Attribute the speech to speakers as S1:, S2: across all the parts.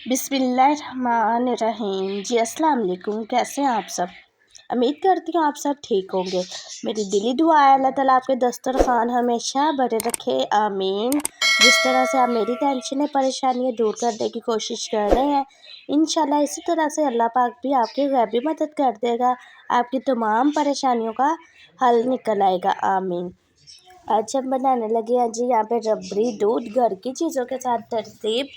S1: बिस्मिल्लाहिर्रहमानिर्रहीम। जी अस्सलाम वालेकुम। कैसे हैं आप सब? उम्मीद करती हूँ आप सब ठीक होंगे। मेरी दिली दुआ है अल्लाह ताला आपके दस्तरखान हमेशा भरे रखे, आमीन। जिस तरह से आप मेरी टेंशनें परेशानियाँ दूर करने की कोशिश कर रहे हैं, इंशाल्लाह इसी तरह से अल्लाह पाक भी आपकी गैबी मदद कर देगा। आपकी तमाम परेशानियों का हल निकल आएगा, आमीन। आज हम बनाने लगे हैं जी यहाँ पे रबड़ी दूध, घर की चीज़ों के साथ तरतीब।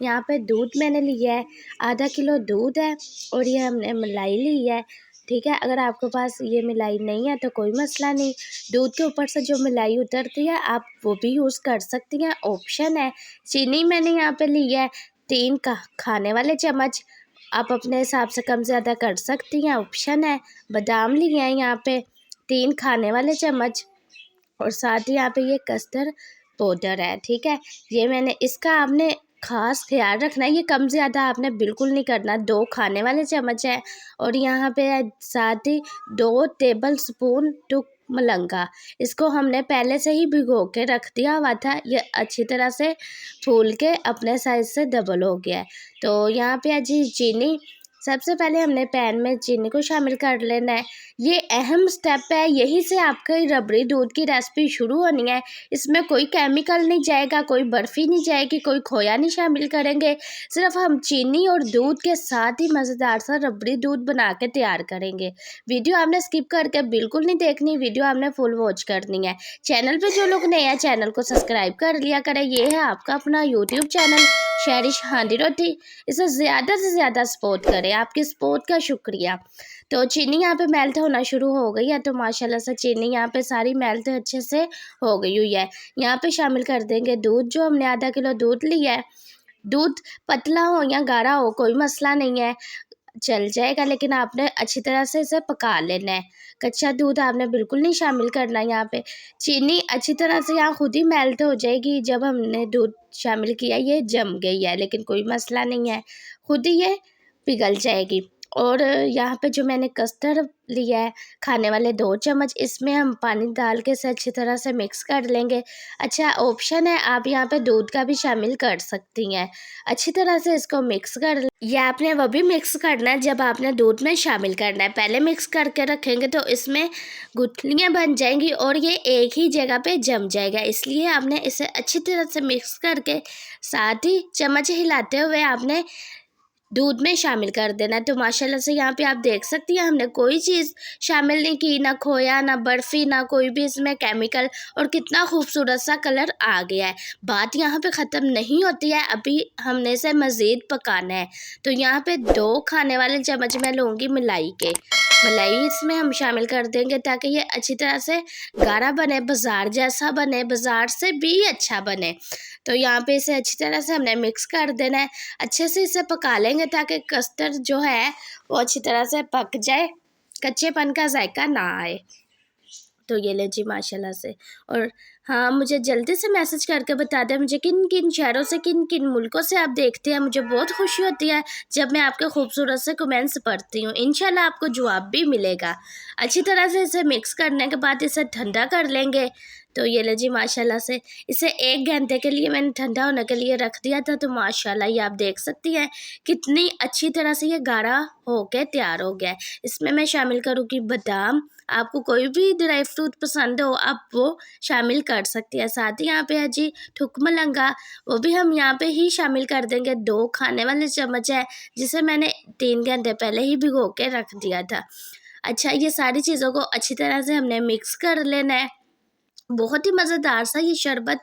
S1: यहाँ पे दूध मैंने लिया है, आधा किलो दूध है और ये हमने मलाई ली है। ठीक है, अगर आपके पास ये मलाई नहीं है तो कोई मसला नहीं, दूध के ऊपर से जो मलाई उतरती है आप वो भी यूज़ कर सकती हैं, ऑप्शन है। चीनी मैंने यहाँ पे ली है 3 खाने वाले चम्मच, आप अपने हिसाब से कम ज़्यादा कर सकती हैं, ऑप्शन है। बादाम लिए हैं यहाँ पे 3 खाने वाले चम्मच और साथ ही यहाँ पे ये कस्टर्ड पाउडर है। ठीक है, ये मैंने इसका आपने ख़ास ख्याल रखना है, ये कम ज़्यादा आपने बिल्कुल नहीं करना। 2 खाने वाले चम्मच है और यहाँ पे है साथ ही 2 टेबल स्पून टुक मलंगा। इसको हमने पहले से ही भिगो के रख दिया हुआ था, ये अच्छी तरह से फूल के अपने साइज़ से डबल हो गया है। तो यहाँ पे है जी चीनी। सबसे पहले हमने पैन में चीनी को शामिल कर लेना है, ये अहम स्टेप है, यही से आपकी रबड़ी दूध की रेसिपी शुरू होनी है। इसमें कोई केमिकल नहीं जाएगा, कोई बर्फ़ी नहीं जाएगी, कोई खोया नहीं शामिल करेंगे, सिर्फ हम चीनी और दूध के साथ ही मज़ेदार सा रबड़ी दूध बना के तैयार करेंगे। वीडियो आपने स्किप करके बिल्कुल नहीं देखनी, वीडियो आपने फुल वॉच करनी है। चैनल पे जो लोग नए हैं चैनल को सब्सक्राइब कर लिया करें, ये है आपका अपना यूट्यूब चैनल शहरिश हांडी रोटी, इसे ज़्यादा से ज़्यादा सपोर्ट करें, आपकी सपोर्ट का शुक्रिया। तो चीनी यहाँ पे मेल्ट होना शुरू हो गई है, तो माशाल्लाह से चीनी यहाँ पे सारी मेल्ट अच्छे से हो गई हुई है। यहाँ पे शामिल कर देंगे दूध, जो हमने आधा किलो दूध लिया है। दूध पतला हो या गाढ़ा हो कोई मसला नहीं है, चल जाएगा, लेकिन आपने अच्छी तरह से इसे पका लेना है। कच्चा दूध आपने बिल्कुल नहीं शामिल करना। यहाँ पे चीनी अच्छी तरह से यहाँ खुद ही मेल्ट हो जाएगी, जब हमने दूध शामिल किया ये जम गई है, लेकिन कोई मसला नहीं है, खुद ही ये पिघल जाएगी। और यहाँ पे जो मैंने कस्टर्ड लिया है खाने वाले 2 चम्मच, इसमें हम पानी डाल के इसे अच्छी तरह से मिक्स कर लेंगे। अच्छा, ऑप्शन है, आप यहाँ पे दूध का भी शामिल कर सकती हैं। अच्छी तरह से इसको मिक्स कर ये आपने वो भी मिक्स करना है जब आपने दूध में शामिल करना है। पहले मिक्स करके रखेंगे तो इसमें गुठलियाँ बन जाएंगी और ये एक ही जगह पे जम जाएगा, इसलिए आपने इसे अच्छी तरह से मिक्स करके साथ ही चम्मच हिलाते हुए आपने दूध में शामिल कर देना है। तो माशाल्लाह से यहाँ पे आप देख सकती हैं हमने कोई चीज़ शामिल नहीं की, ना खोया, ना बर्फ़ी, ना कोई भी इसमें केमिकल, और कितना खूबसूरत सा कलर आ गया है। बात यहाँ पे ख़त्म नहीं होती है, अभी हमने इसे मज़ीद पकाना है। तो यहाँ पे 2 खाने वाले चम्मच मैं लूँगी मलाई इसमें हम शामिल कर देंगे, ताकि ये अच्छी तरह से गाढ़ा बने, बाज़ार जैसा बने, बाज़ार से भी अच्छा बने। तो यहाँ पे इसे अच्छी तरह से हमने मिक्स कर देना है, अच्छे से इसे पका लेंगे ताकि कस्टर्ड जो है वो अच्छी तरह से पक जाए, कच्चेपन का जायका ना आए। तो ये ले जी माशाल्लाह से। और हाँ, मुझे जल्दी से मैसेज करके बता दें मुझे किन किन शहरों से, किन किन मुल्कों से आप देखते हैं। मुझे बहुत खुशी होती है जब मैं आपके खूबसूरत से कमेंट्स पढ़ती हूँ, इंशाल्लाह आपको जवाब भी मिलेगा। अच्छी तरह से इसे मिक्स करने के बाद इसे ठंडा कर लेंगे। तो ये ले जी माशाल्लाह से, इसे 1 घंटे के लिए मैंने ठंडा होने के लिए रख दिया था। तो माशाल्लाह ये आप देख सकती हैं कितनी अच्छी तरह से ये गाढ़ा होके तैयार हो गया है। इसमें मैं शामिल करूँगी बादाम, आपको कोई भी ड्राई फ्रूट पसंद हो आप वो शामिल कर सकती हैं। साथ ही यहाँ पे है जी ठुक मलंगा, वो भी हम यहाँ पे ही शामिल कर देंगे। 2 खाने वाले चम्मच है, जिसे मैंने 3 घंटे पहले ही भिगो के रख दिया था। अच्छा, ये सारी चीज़ों को अच्छी तरह से हमने मिक्स कर लेना है। बहुत ही मज़ेदार सा ये शरबत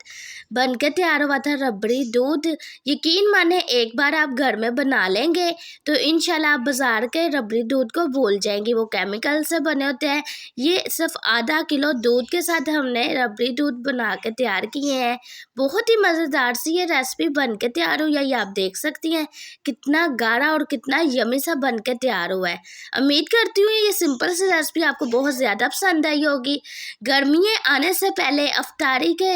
S1: बन के तैयार हुआ था, रबड़ी दूध। यकीन माने एक बार आप घर में बना लेंगे तो इंशाल्लाह आप बाज़ार के रबड़ी दूध को भूल जाएंगी, वो केमिकल से बने होते हैं। ये सिर्फ आधा किलो दूध के साथ हमने रबड़ी दूध बना के तैयार किए हैं। बहुत ही मज़ेदार सी ये रेसिपी बन के तैयार हुई है, ये आप देख सकती हैं कितना गाढ़ा और कितना यमी सा बन के तैयार हुआ है। उम्मीद करती हूँ ये सिंपल सी रेसिपी आपको बहुत ज़्यादा पसंद आई होगी। गर्मियाँ आने से पहले अफ्तारी के